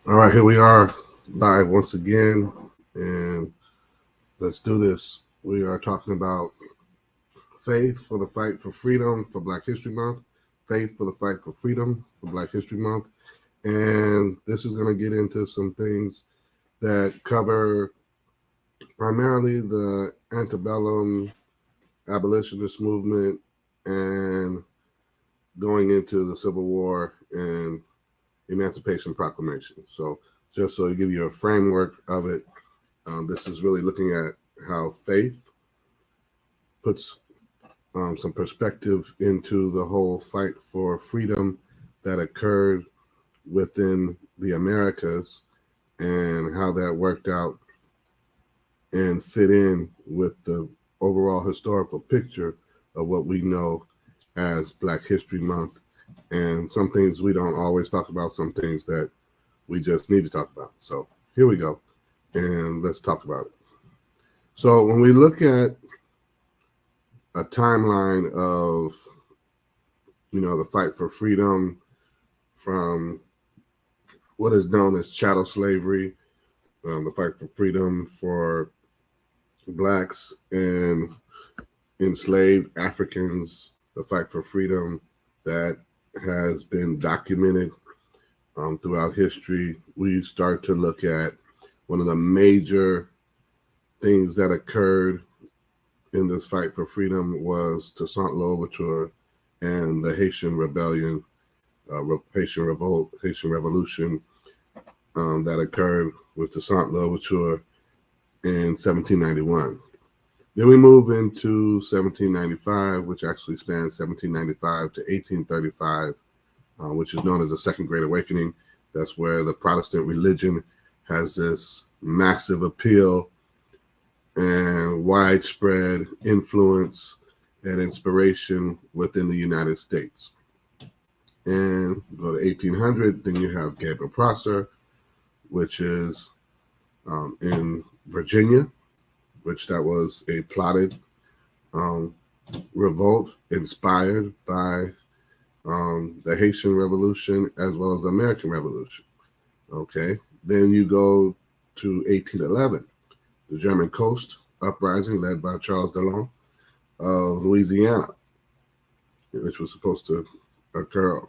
All right, here we are live once again, and let's do this. We are talking about faith for the fight for freedom for Black History Month, faith for the fight for freedom for Black History Month, and this is going to get into some things that cover primarily the antebellum abolitionist movement and going into the Civil War and Emancipation Proclamation. So, just so to give you a framework of it, this is really looking at how faith puts some perspective into the whole fight for freedom that occurred within the Americas and how that worked out and fit in with the overall historical picture of what we know as Black History Month. And some things we don't always talk about, some things that we just need to talk about. So here we go, and let's talk about it. So when we look at a timeline of, the fight for freedom from what is known as chattel slavery, the fight for freedom for Blacks and enslaved Africans, the fight for freedom that has been documented throughout history, we start to look at one of the major things that occurred in this fight for freedom was Toussaint Louverture and the Haitian rebellion, Haitian revolt, Haitian revolution that occurred with Toussaint Louverture in 1791. Then we move into 1795, which actually spans 1795 to 1835, which is known as the Second Great Awakening. That's where the Protestant religion has this massive appeal and widespread influence and inspiration within the United States. And go to 1800, then you have Gabriel Prosser, which is in Virginia, which that was a plotted revolt inspired by the Haitian Revolution as well as the American Revolution. Okay, then you go to 1811, the German Coast Uprising led by Charles Dillon of Louisiana, which was supposed to occur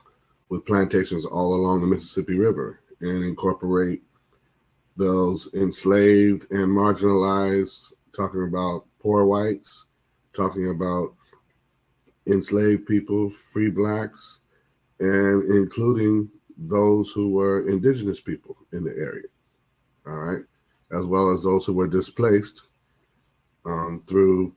with plantations all along the Mississippi River and incorporate those enslaved and marginalized, talking about poor whites, talking about enslaved people, free Blacks, and including those who were indigenous people in the area, all right, as well as those who were displaced through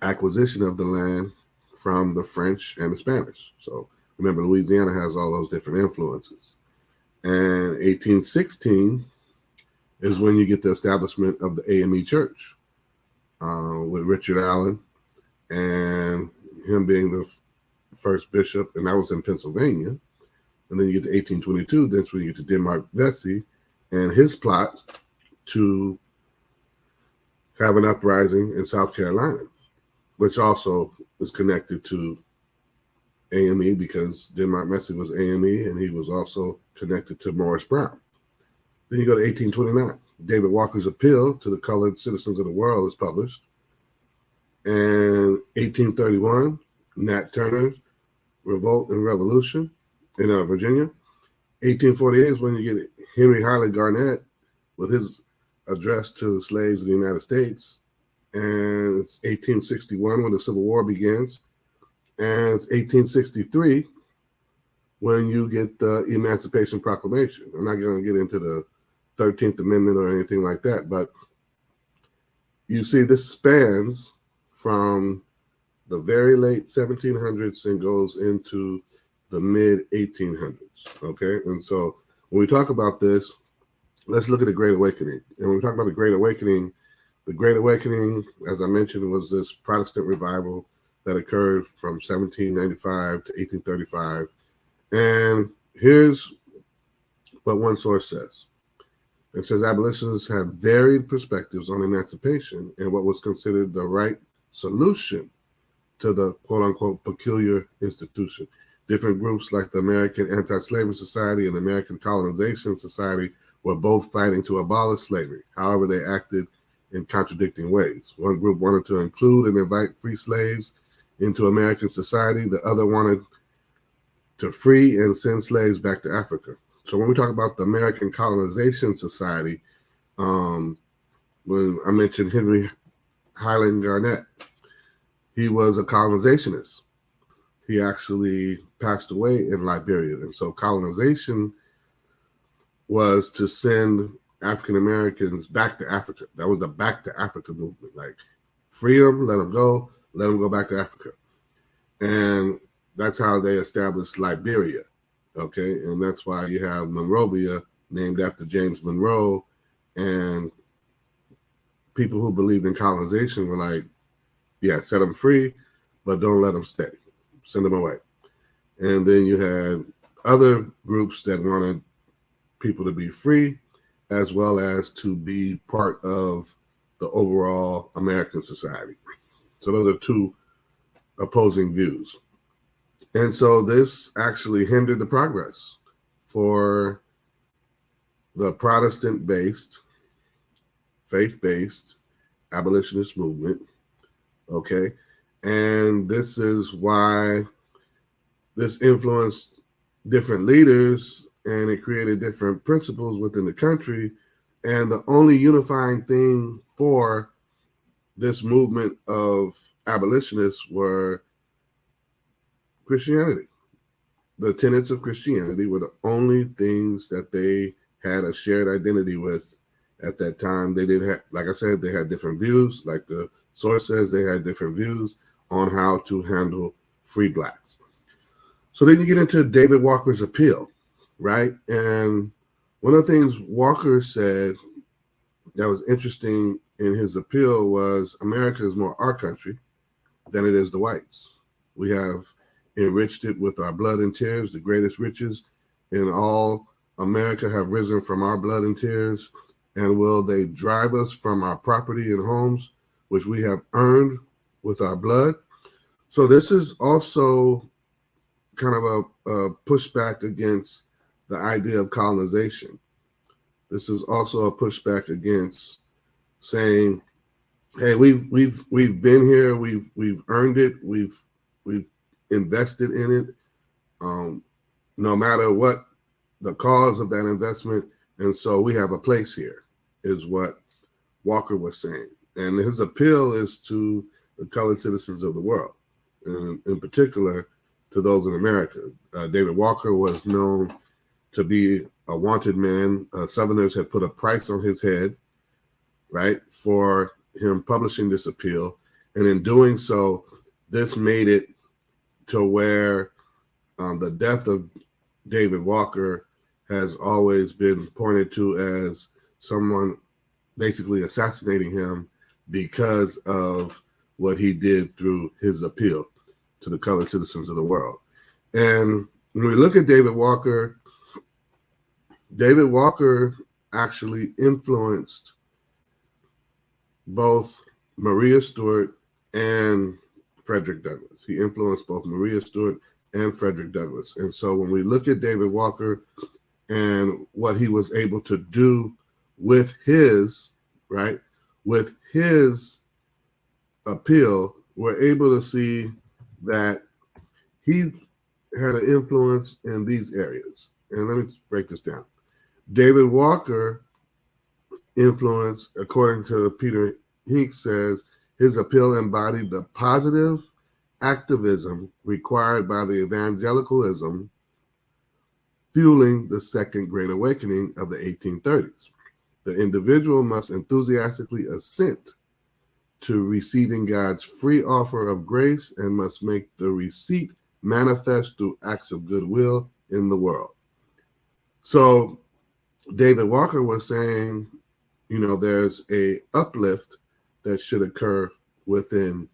acquisition of the land from the French and the Spanish. So remember, Louisiana has all those different influences. And 1816 is when you get the establishment of the AME Church with Richard Allen and him being the first bishop, and that was in Pennsylvania. And then you get to 1822, that's when you get to Denmark Vesey and his plot to have an uprising in South Carolina, which also is connected to AME because Denmark Vesey was AME and he was also connected to Morris Brown. Then you go to 1829. David Walker's Appeal to the Colored Citizens of the World is published. And 1831, Nat Turner's Revolt and Revolution in Virginia. 1848 is when you get Henry Highland Garnet with his address to the slaves in the United States. And it's 1861 when the Civil War begins. And it's 1863 when you get the Emancipation Proclamation. I'm not going to get into the 13th Amendment or anything like that, but you see this spans from the very late 1700s and goes into the mid 1800s, okay? And so when we talk about this, let's look at the Great Awakening. And when we talk about the Great Awakening, as I mentioned, was this Protestant revival that occurred from 1795 to 1835. And here's what one source says. It says abolitionists have varied perspectives on emancipation and what was considered the right solution to the quote unquote peculiar institution. Different groups like the American Anti-Slavery Society and the American Colonization Society were both fighting to abolish slavery. However, they acted in contradicting ways. One group wanted to include and invite free slaves into American society. The other wanted to free and send slaves back to Africa. So when we talk about the American Colonization Society, when I mentioned Henry Highland Garnet, he was a colonizationist. He actually passed away in Liberia. And so colonization was to send African Americans back to Africa. That was the Back to Africa movement. Like, free them, let them go back to Africa. And that's how they established Liberia. Okay. And that's why you have Monrovia, named after James Monroe. And people who believed in colonization were like, yeah, set them free, but don't let them stay. Send them away. And then you had other groups that wanted people to be free, as well as to be part of the overall American society. So those are two opposing views. And so this actually hindered the progress for the Protestant-based, faith-based abolitionist movement. Okay. And this is why this influenced different leaders, and it created different principles within the country. And the only unifying thing for this movement of abolitionists were Christianity. The tenets of Christianity were the only things that they had a shared identity with at that time. They did have, like I said, they had different views. Like the source says, they had different views on how to handle free blacks. So then you get into David Walker's appeal, right? And one of the things Walker said that was interesting in his appeal was America is more our country than it is the whites. We have enriched it with our blood and tears. The greatest riches in all America have risen from our blood and tears. And will they drive us from our property and homes, which we have earned with our blood? So this is also kind of a pushback against the idea of colonization. This is also a pushback against saying, hey, we've been here, we've earned it, we've invested in it, no matter what the cause of that investment, and so we have a place here, is what Walker was saying. And his appeal is to the colored citizens of the world, and in particular to those in America. David Walker was known to be a wanted man. Southerners had put a price on his head, right, for him publishing this appeal. And in doing so, this made it to where the death of David Walker has always been pointed to as someone basically assassinating him because of what he did through his appeal to the colored citizens of the world. And when we look at David Walker actually influenced both Maria Stewart and Frederick Douglass. He influenced both Maria Stewart and Frederick Douglass. And so when we look at David Walker and what he was able to do with his, right, with his appeal, we're able to see that he had an influence in these areas. And let me break this down. David Walker influence, according to Peter Hinks, says his appeal embodied the positive activism required by the evangelicalism fueling the Second Great Awakening of the 1830s. The individual must enthusiastically assent to receiving God's free offer of grace and must make the receipt manifest through acts of goodwill in the world. So David Walker was saying, you know, there's a uplift that should occur within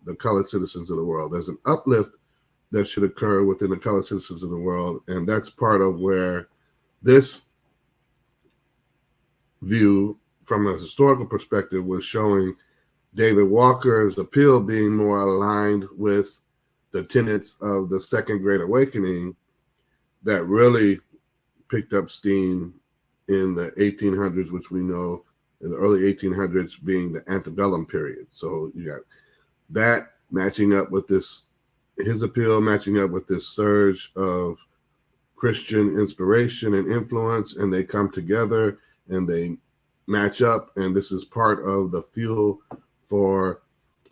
the colored citizens of the world. There's an uplift that should occur within the colored citizens of the world. And that's part of where this view from a historical perspective was showing David Walker's appeal being more aligned with the tenets of the Second Great Awakening that really picked up steam in the 1800s, which we know in the early 1800s being the antebellum period. So you got that matching up with this, his appeal matching up with this surge of Christian inspiration and influence, and they come together and they match up, and this is part of the fuel for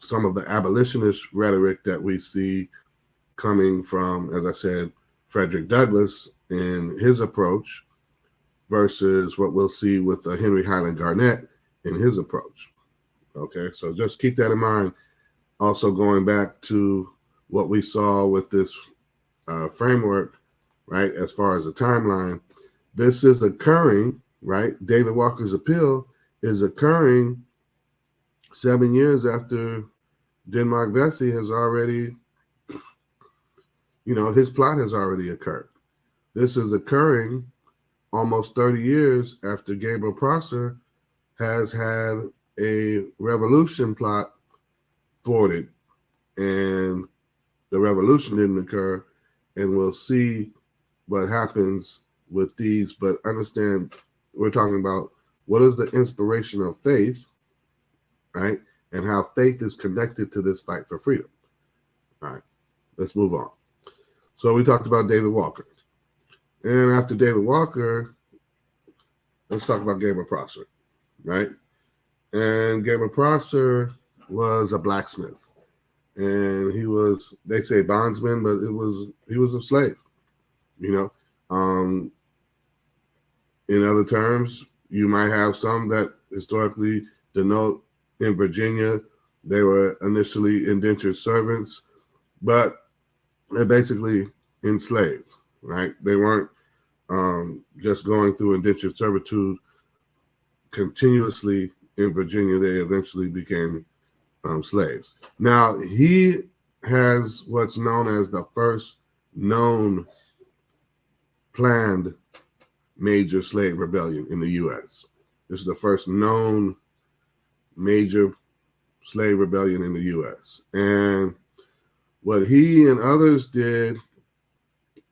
some of the abolitionist rhetoric that we see coming from, as I said, Frederick Douglass in his approach versus what we'll see with Henry Highland Garnet in his approach. Okay, so just keep that in mind. Also going back to what we saw with this framework, right, as far as the timeline, this is occurring, right? David Walker's appeal is occurring 7 years after Denmark Vesey has already, his plot has already occurred. This is occurring almost 30 years after Gabriel Prosser has had a revolution plot thwarted, and the revolution didn't occur, and we'll see what happens with these. But understand, we're talking about what is the inspiration of faith, right? And how faith is connected to this fight for freedom. All right, let's move on. So we talked about David Walker. And after David Walker, let's talk about Gabriel Prosser, right? And Gabriel Prosser was a blacksmith. And he was, they say bondsman, but he was a slave, In other terms, you might have some that historically denote in Virginia, they were initially indentured servants, but they're basically enslaved, right? They weren't just going through indentured servitude continuously in Virginia. They eventually became slaves. Now, he has what's known as the first known planned major slave rebellion in the U.S. This is the first known major slave rebellion in the U.S. And what he and others did,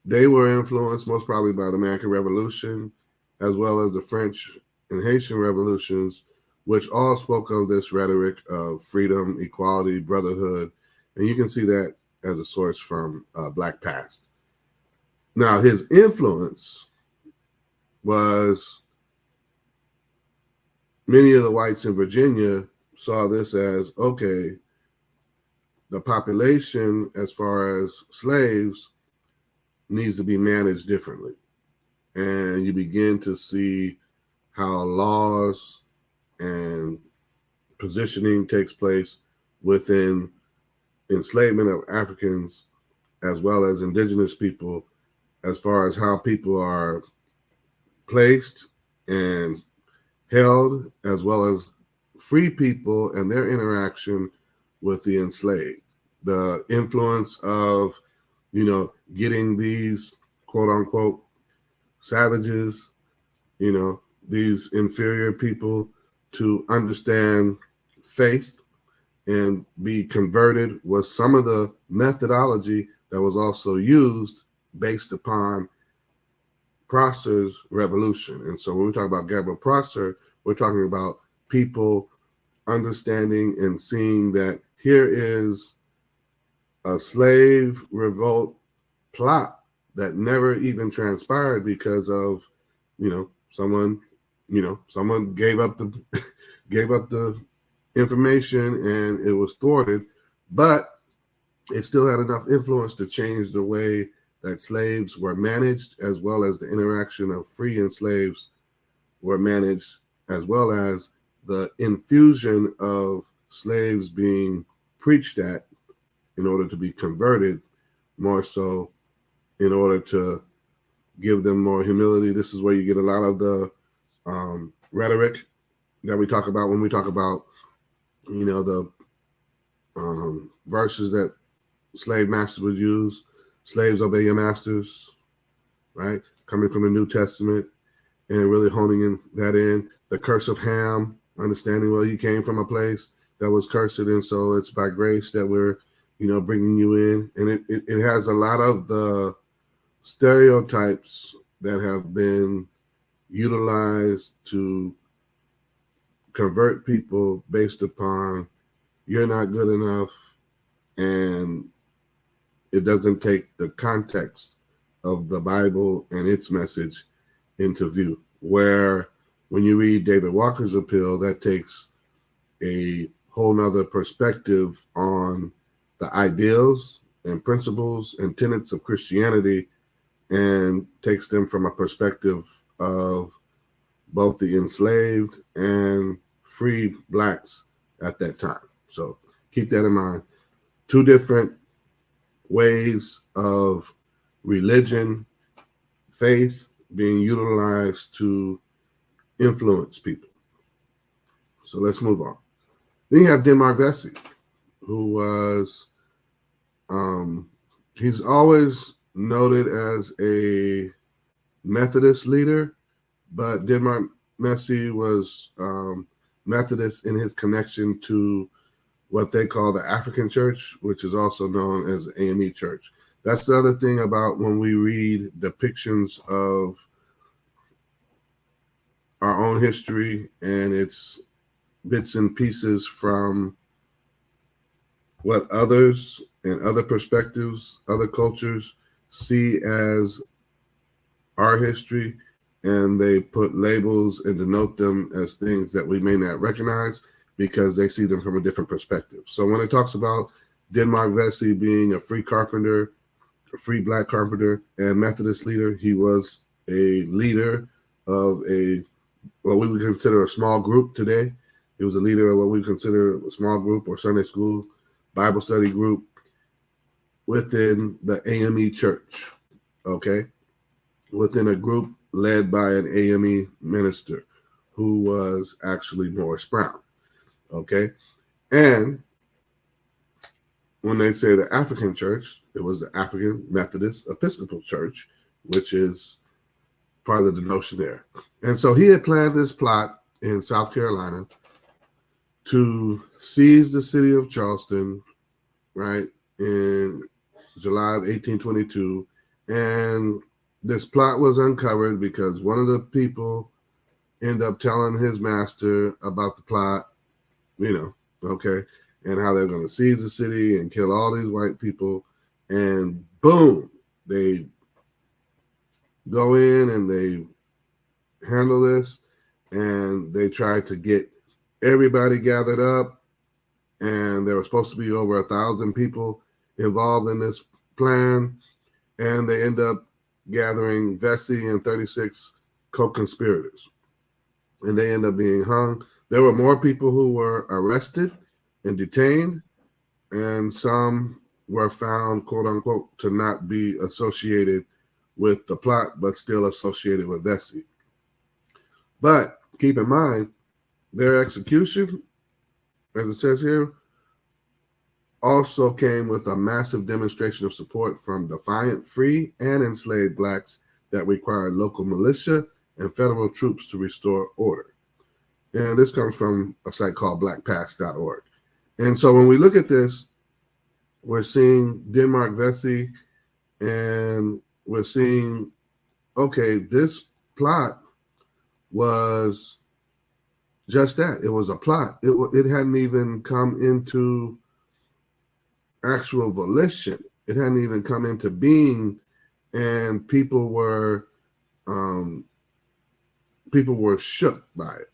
they were influenced most probably by the American Revolution, as well as the French and Haitian revolutions, which all spoke of this rhetoric of freedom, equality, brotherhood. And you can see that as a source from Black Past. Now, his influence was many of the whites in Virginia saw this as, okay, the population as far as slaves needs to be managed differently. And you begin to see how laws and positioning takes place within enslavement of Africans as well as indigenous people, as far as how people are placed and held, as well as free people and their interaction with the enslaved. The influence of, getting these quote unquote savages, these inferior people to understand faith and be converted was some of the methodology that was also used based upon Prosser's revolution. And so when we talk about Gabriel Prosser, we're talking about people understanding and seeing that here is a slave revolt plot that never even transpired because of, someone gave up the information and it was thwarted, but it still had enough influence to change the way that slaves were managed, as well as the interaction of free and slaves were managed, as well as the infusion of slaves being preached at in order to be converted, more so in order to give them more humility. This is where you get a lot of the rhetoric that we talk about when we talk about, the verses that slave masters would use. Slaves, obey your masters, right? Coming from the New Testament and really honing in. The curse of Ham, understanding, well, you came from a place that was cursed, and so it's by grace that we're, bringing you in. And it has a lot of the stereotypes that have been utilized to convert people based upon you're not good enough, and it doesn't take the context of the Bible and its message into view. Where when you read David Walker's appeal, that takes a whole nother perspective on the ideals and principles and tenets of Christianity, and takes them from a perspective of both the enslaved and free blacks at that time. So keep that in mind. Two different ways of religion, faith being utilized to influence people. So let's move on. Then you have Denmark Vesey, who was, he's always noted as a Methodist leader, but Denmark Vesey was Methodist in his connection to what they call the African Church, which is also known as the AME Church. That's the other thing about when we read depictions of our own history, and it's bits and pieces from what others and other perspectives, other cultures see as our history, and they put labels and denote them as things that we may not recognize because they see them from a different perspective. So when it talks about Denmark Vesey being a free carpenter, a free black carpenter and Methodist leader, he was a leader of what we would consider a small group today. He was a leader of what we consider a small group or Sunday school Bible study group within the AME Church, okay? Within a group led by an AME minister who was actually Morris Brown, okay? And when they say the African Church, it was the African Methodist Episcopal Church, which is part of the notion there. And so he had planned this plot in South Carolina to seize the city of Charleston, right, in July of 1822. And this plot was uncovered because one of the people ended up telling his master about the plot, okay, and how they're going to seize the city and kill all these white people. And boom, they go in and they handle this, and they try to get everybody gathered up, and there were supposed to be over 1,000 people involved in this plan, and they end up gathering Vesey and 36 co-conspirators, and they end up being hung. There were more people who were arrested and detained, and some were found, quote unquote, to not be associated with the plot, but still associated with Vesey. But keep in mind, their execution, as it says here, also came with a massive demonstration of support from defiant free and enslaved blacks that required local militia and federal troops to restore order. And this comes from a site called blackpast.org. And so when we look at this, we're seeing Denmark Vesey, and we're seeing, okay, this plot was just that. It was a plot. It hadn't even come into actual volition. It hadn't even come into being, and people were shook by it.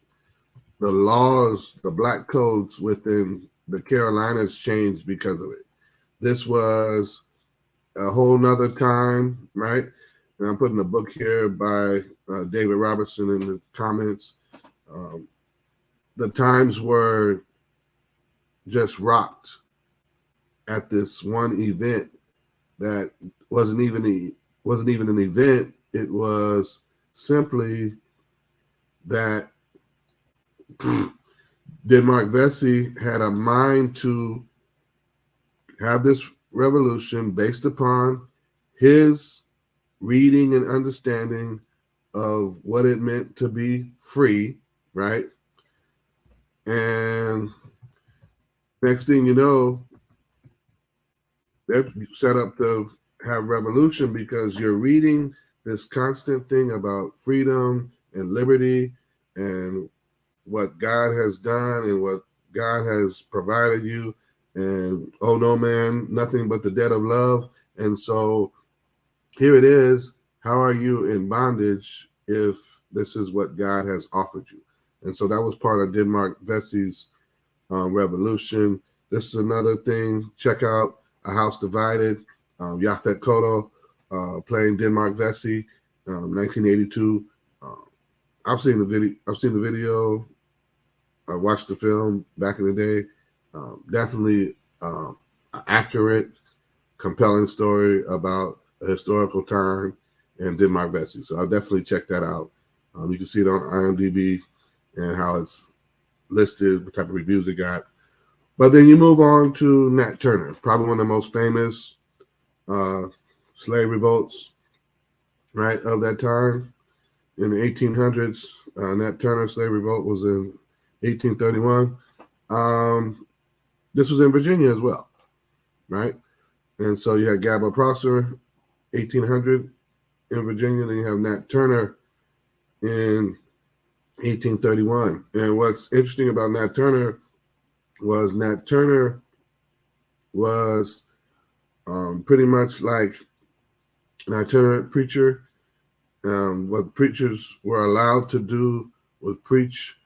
The laws, the black codes within the Carolinas changed because of it. This was a whole nother time, right? And I'm putting a book here by David Robertson in the comments. The times were just rocked at this one event that wasn't even an event. It was simply that Denmark Vesey had a mind to have this revolution based upon his reading and understanding of what it meant to be free, right? And next thing you know, they're set up to have revolution because you're reading this constant thing about freedom and liberty and what God has done and what God has provided you. And oh no, man, nothing but the debt of love. And so here it is. How are you in bondage if this is what God has offered you? And so that was part of Denmark Vesey's revolution. This is another thing. Check out A House Divided. Yaphet Kotto playing Denmark Vesey, 1982. I've seen the video. I watched the film back in the day. Definitely accurate, compelling story about a historical time in Denmark Vesey. So I'll definitely check that out. You can see it on IMDb and how it's listed, what type of reviews it got. But then you move on to Nat Turner, probably one of the most famous slave revolts, right, of that time. In the 1800s, Nat Turner slave revolt was in 1831. This was in Virginia as well, right? And so you had Gabor Prosser, 1800 in Virginia. Then you have Nat Turner in 1831. And what's interesting about Nat Turner was pretty much like an itinerant preacher. What preachers were allowed to do was preach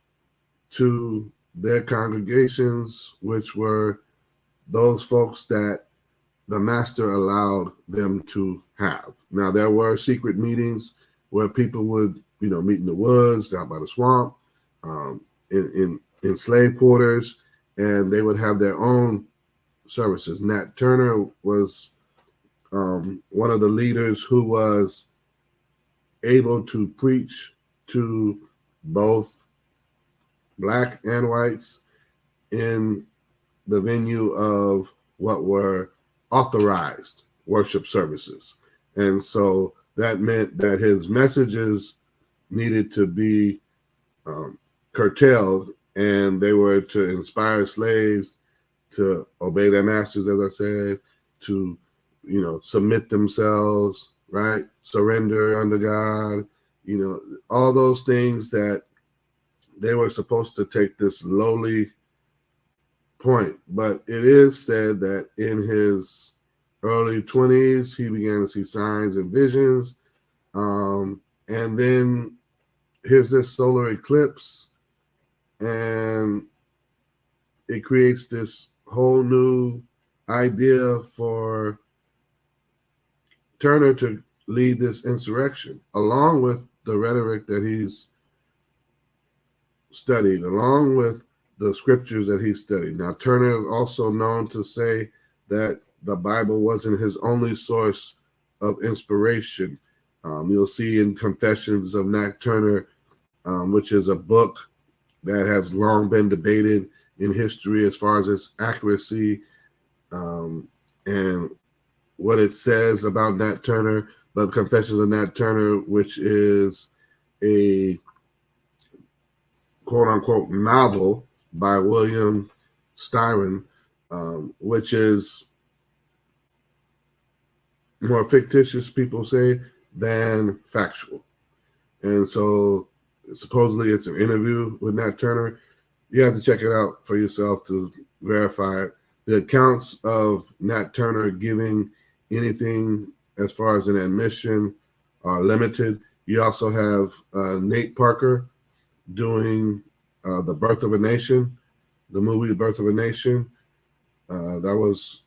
to their congregations, which were those folks that the master allowed them to have. Now, there were secret meetings where people would, meet in the woods, down by the swamp, in slave quarters, and they would have their own services. Nat Turner was one of the leaders who was able to preach to both black and whites in the venue of what were authorized worship services. And so that meant that his messages needed to be curtailed, and they were to inspire slaves to obey their masters, as I said, to, submit themselves, right? Surrender under God, all those things that they were supposed to take this lowly point. But it is said that in his early 20s, he began to see signs and visions. And then here's this solar eclipse, and it creates this whole new idea for Turner to lead this insurrection, along with the rhetoric that he's studied, along with the scriptures that he studied. Now, Turner is also known to say that the Bible wasn't his only source of inspiration. You'll see in Confessions of Nat Turner, which is a book that has long been debated in history as far as its accuracy and what it says about Nat Turner. But Confessions of Nat Turner, which is a quote-unquote novel by William Styron, which is more fictitious, people say, than factual. And so supposedly it's an interview with Nat Turner. You have to check it out for yourself to verify it. The accounts of Nat Turner giving anything as far as an admission are limited. You also have Nate Parker doing The Birth of a Nation, the movie The Birth of a Nation. That was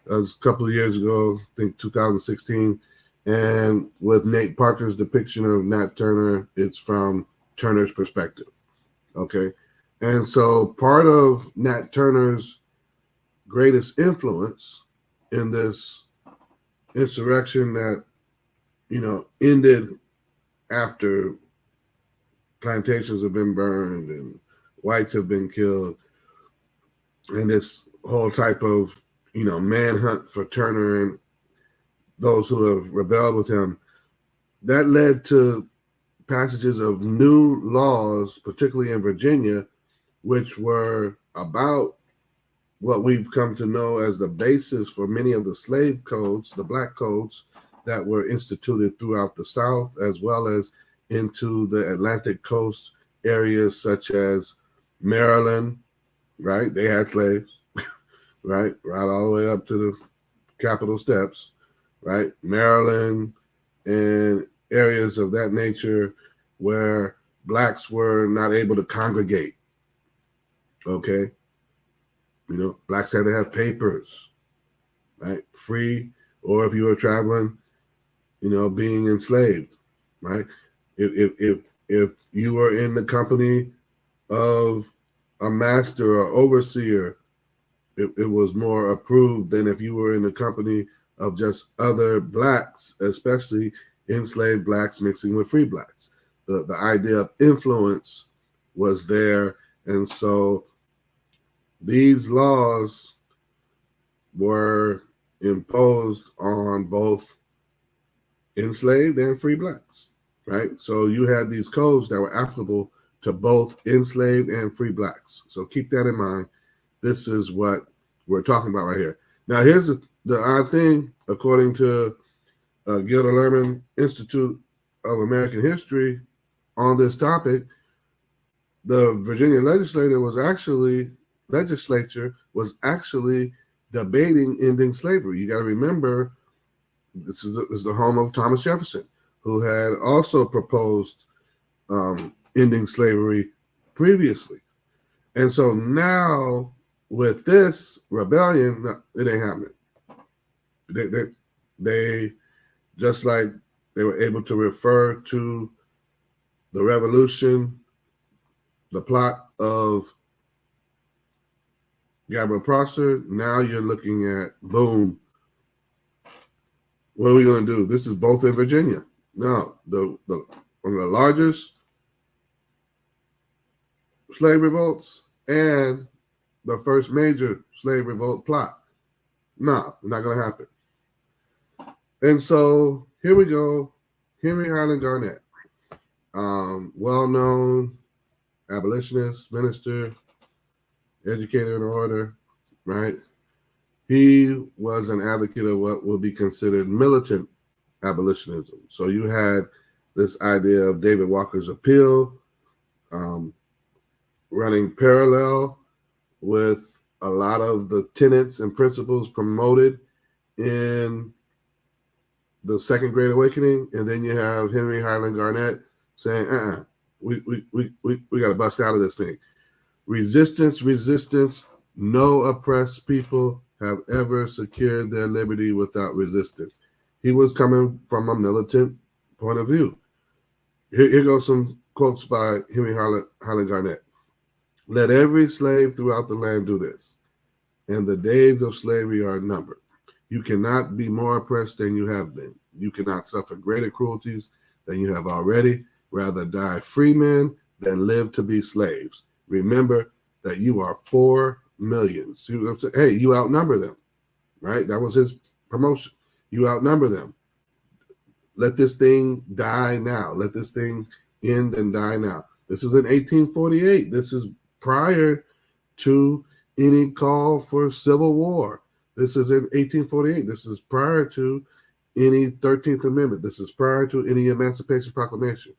a couple of years ago, I think 2016. And with Nate Parker's depiction of Nat Turner, it's from Turner's perspective. Okay. And so part of Nat Turner's greatest influence in this insurrection that, ended after plantations have been burned and whites have been killed, and this whole type of, manhunt for Turner and those who have rebelled with him, that led to passages of new laws, particularly in Virginia, which were about what we've come to know as the basis for many of the slave codes, the black codes that were instituted throughout the South, as well as into the Atlantic coast areas such as Maryland, right? They had slaves, right? Right all the way up to the Capitol steps, right? Maryland and areas of that nature where blacks were not able to congregate, okay? You know, blacks had to have papers, right? Free, or if you were traveling, you know, being enslaved, right? If you were in the company of a master or overseer, it was more approved than if you were in the company of just other blacks, especially enslaved blacks mixing with free blacks. The idea of influence was there, and so these laws were imposed on both enslaved and free blacks, right? So you had these codes that were applicable to both enslaved and free blacks. So keep that in mind. This is what we're talking about right here. Now, here's the odd thing. According to Gilder Lehrman Institute of American History on this topic, the Virginia legislature was actually debating ending slavery. You got to remember, this is the home of Thomas Jefferson, who had also proposed ending slavery previously. And so now with this rebellion, no, it ain't happening. They just like they were able to refer to the revolution, the plot of Gabriel Prosser. Now you're looking at, boom, what are we going to do? This is both in Virginia. Now, one of the largest slave revolts and the first major slave revolt plot. No, not going to happen. And so here we go. Henry Highland Garnet, well-known abolitionist, minister, educator in order, right? He was an advocate of what would be considered militant abolitionism. So you had this idea of David Walker's appeal running parallel with a lot of the tenets and principles promoted in the Second Great Awakening. And then you have Henry Highland Garnet saying, we got to bust out of this thing. Resistance. No oppressed people have ever secured their liberty without resistance. He was coming from a militant point of view. Here goes some quotes by Henry Highland Garnet. Let every slave throughout the land do this, and the days of slavery are numbered. You cannot be more oppressed than you have been. You cannot suffer greater cruelties than you have already. Rather die free men than live to be slaves. Remember that you are 4 million. Hey, you outnumber them, right? That was his promotion. You outnumber them. Let this thing die now. Let this thing end and die now. This is in 1848. This is prior to any call for civil war. This is in 1848. This is prior to any 13th Amendment. This is prior to any Emancipation Proclamation.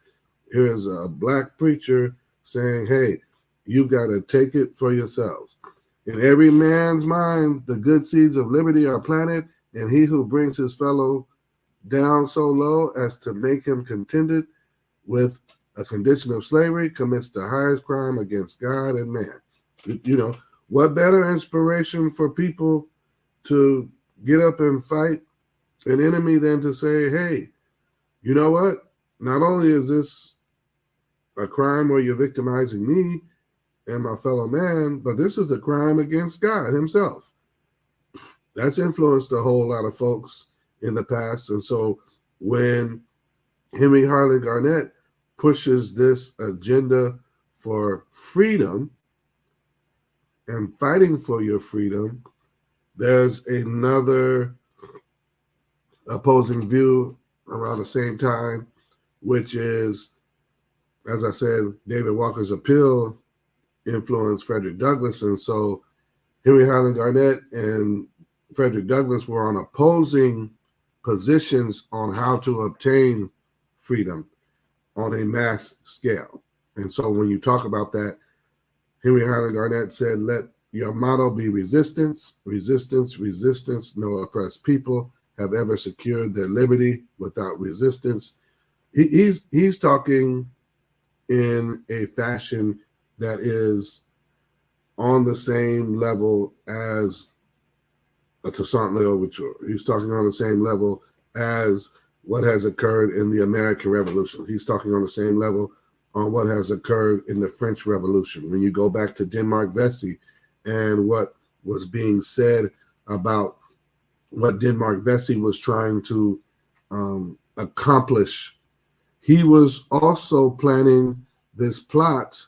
Here's a black preacher saying, hey, you've got to take it for yourselves. In every man's mind, the good seeds of liberty are planted, and he who brings his fellow down so low as to make him contented with a condition of slavery commits the highest crime against God and man. You know, what better inspiration for people to get up and fight an enemy than to say, hey, you know what? Not only is this a crime where you're victimizing me and my fellow man, but this is a crime against God himself. That's influenced a whole lot of folks in the past. And so when Henry Highland Garnet pushes this agenda for freedom and fighting for your freedom, there's another opposing view around the same time, which is, as I said, David Walker's appeal influenced Frederick Douglass. And so Henry Highland Garnet and Frederick Douglass were on opposing positions on how to obtain freedom on a mass scale. And so when you talk about that, Henry Highland Garnet said, let your motto be resistance, resistance, resistance. No oppressed people have ever secured their liberty without resistance. He's talking in a fashion that is on the same level as a Toussaint L'Ouverture. He's talking on the same level as what has occurred in the American Revolution. He's talking on the same level on what has occurred in the French Revolution. When you go back to Denmark Vesey and what was being said about what Denmark Vesey was trying to accomplish, he was also planning this plot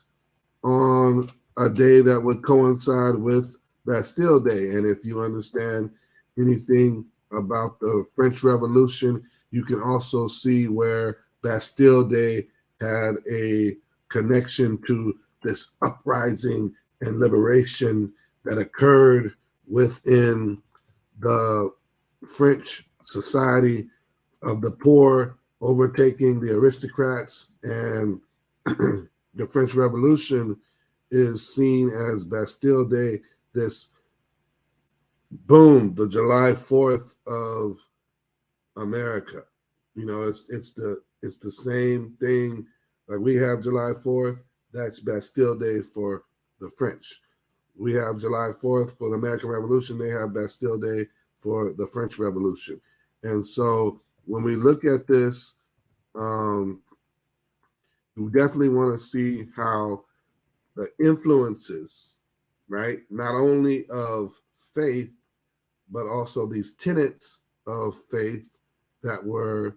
on a day that would coincide with Bastille Day. And if you understand anything about the French Revolution, you can also see where Bastille Day had a connection to this uprising and liberation that occurred within the French society of the poor overtaking the aristocrats. And the French Revolution is seen as Bastille Day, this boom, the July 4th of America. You know, it's the same thing. Like we have July 4th, that's Bastille Day for the French. We have July 4th for the American Revolution, they have Bastille Day for the French Revolution. And so when we look at this, we definitely want to see how the influences, right, not only of faith, but also these tenets of faith that were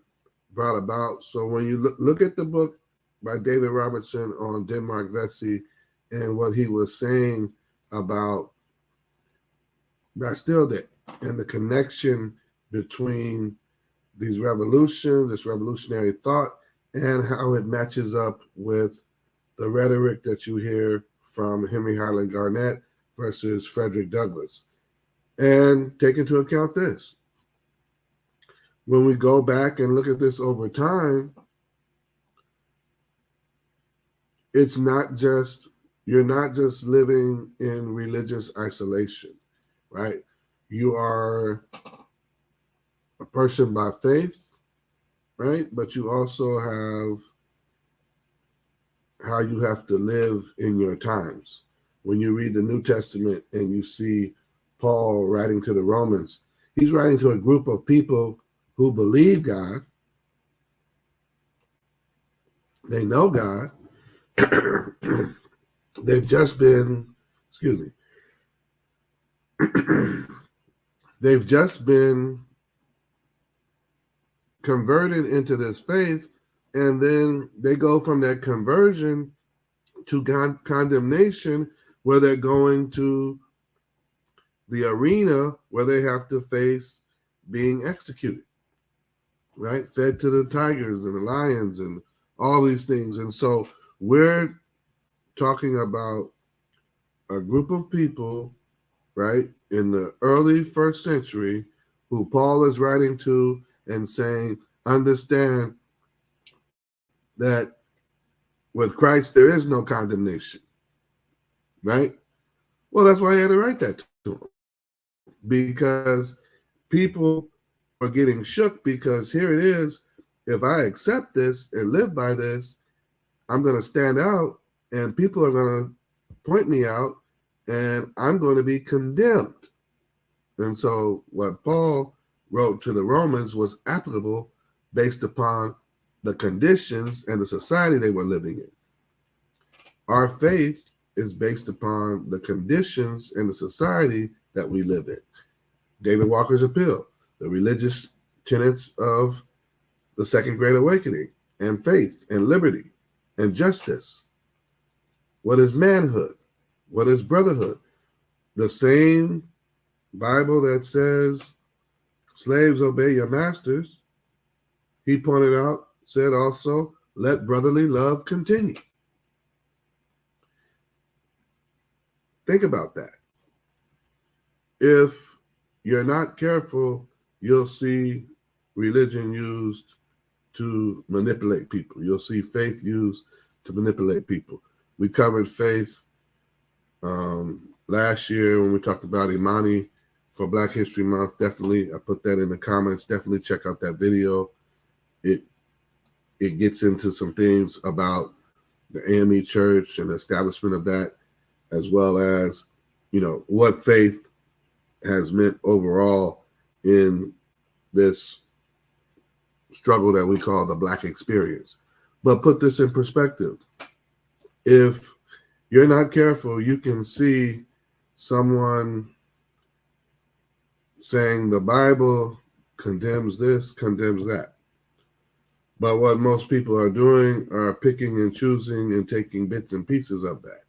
brought about. So when you look at the book by David Robertson on Denmark Vesey and what he was saying about Bastille Day and the connection between these revolutions, this revolutionary thought, and how it matches up with the rhetoric that you hear from Henry Highland Garnet versus Frederick Douglass. And take into account this. When we go back and look at this over time, it's not just, you're not just living in religious isolation, right? You are a person by faith, right? But you also have how you have to live in your times. When you read the New Testament and you see Paul writing to the Romans, he's writing to a group of people who believe God. They know God. They've just been, they've just been converted into this faith, and then they go from that conversion to condemnation, where they're going to the arena where they have to face being executed, right? Fed to the tigers and the lions and all these things. And so we're talking about a group of people, right, in the early first century who Paul is writing to and saying, understand that with Christ there is no condemnation, right? Well, that's why he had to write that to them, because people are getting shook, because here it is, if I accept this and live by this, I'm going to stand out and people are going to point me out and I'm going to be condemned. And so what Paul wrote to the Romans was applicable based upon the conditions and the society they were living in. Our faith is based upon the conditions and the society that we live in. David Walker's Appeal, the religious tenets of the Second Great Awakening, and faith and liberty and justice. What is manhood? What is brotherhood? The same Bible that says, slaves, obey your masters, he pointed out, said also, let brotherly love continue. Think about that. if you're not careful, you'll see religion used to manipulate people. You'll see faith used to manipulate people. We covered faith last year when we talked about Imani for Black History Month. Definitely, I put that in the comments. Definitely check out that video. It gets into some things about the AME Church and the establishment of that, as well as, what faith has meant overall in this struggle that we call the Black experience. But put this in perspective. If you're not careful, you can see someone saying the Bible condemns this, condemns that. But what most people are doing are picking and choosing and taking bits and pieces of that.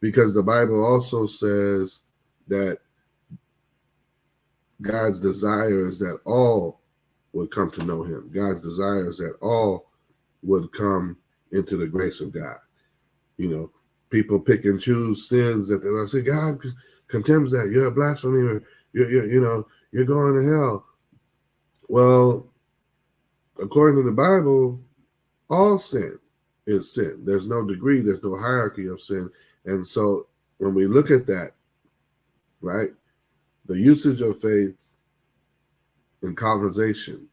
Because the Bible also says that God's desire is that all would come to know him. God's desire is that all would come into the grace of God. People pick and choose sins that they'll say, God condemns that. You're a blasphemer. You're going to hell. Well, according to the Bible, all sin is sin. There's no degree, there's no hierarchy of sin. And so when we look at that, right, the usage of faith in colonization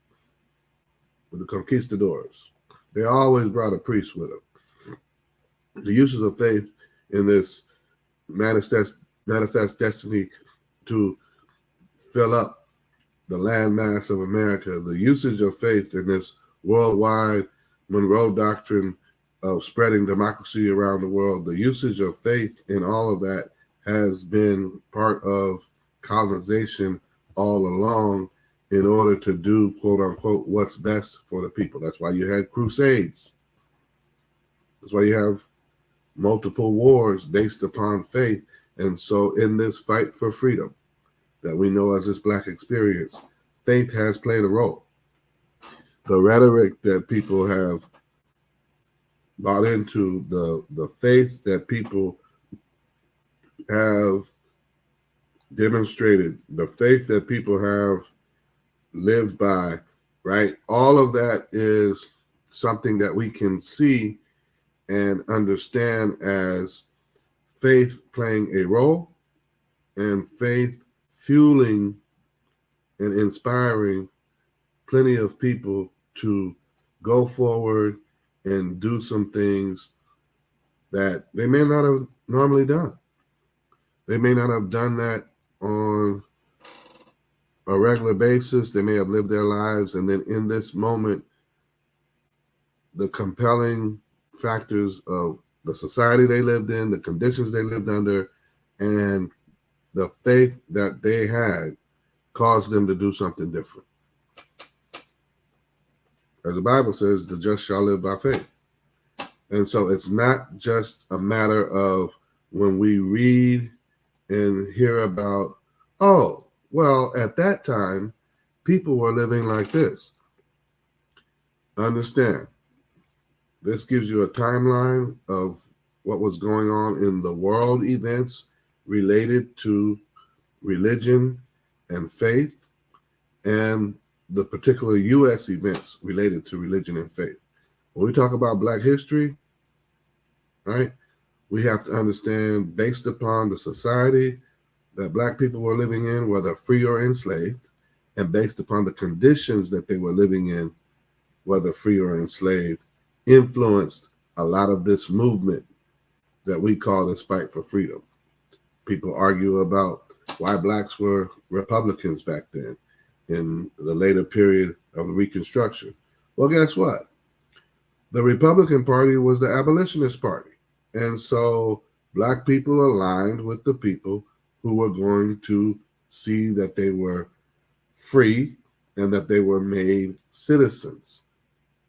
with the conquistadors, they always brought a priest with them. The uses of faith in this manifest destiny to fill up the landmass of America, the usage of faith in this worldwide Monroe Doctrine of spreading democracy around the world, the usage of faith in all of that has been part of colonization all along in order to do, quote unquote, what's best for the people. That's why you had crusades. That's why you have multiple wars based upon faith. And so in this fight for freedom that we know as this Black experience, faith has played a role. The rhetoric that people have bought into, the faith that people have demonstrated, the faith that people have lived by, right? All of that is something that we can see and understand as faith playing a role and faith fueling and inspiring plenty of people to go forward and do some things that they may not have normally done. They may not have done that on a regular basis. They may have lived their lives, and then in this moment, the compelling factors of the society they lived in, the conditions they lived under, and the faith that they had caused them to do something different. As the Bible says, the just shall live by faith. And so it's not just a matter of when we read and hear about, oh, well, at that time, people were living like this. Understand, this gives you a timeline of what was going on in the world events related to religion and faith, and the particular U.S. events related to religion and faith. When we talk about Black history, right, we have to understand, based upon the society that Black people were living in, whether free or enslaved, and based upon the conditions that they were living in, whether free or enslaved, influenced a lot of this movement that we call this fight for freedom. People argue about why Blacks were Republicans back then in the later period of Reconstruction. Well, guess what? The Republican Party was the abolitionist party. And so Black people aligned with the people who were going to see that they were free and that they were made citizens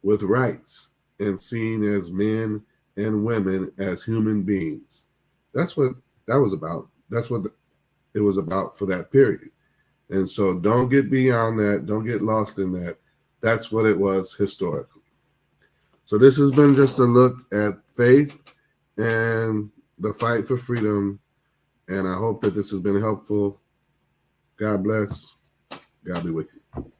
with rights and seen as men and women as human beings. That's what that was about. That's what it was about for that period. And so don't get beyond that. Don't get lost in that. That's what it was historically. So this has been just a look at faith and the fight for freedom. And I hope that this has been helpful. God bless. God be with you.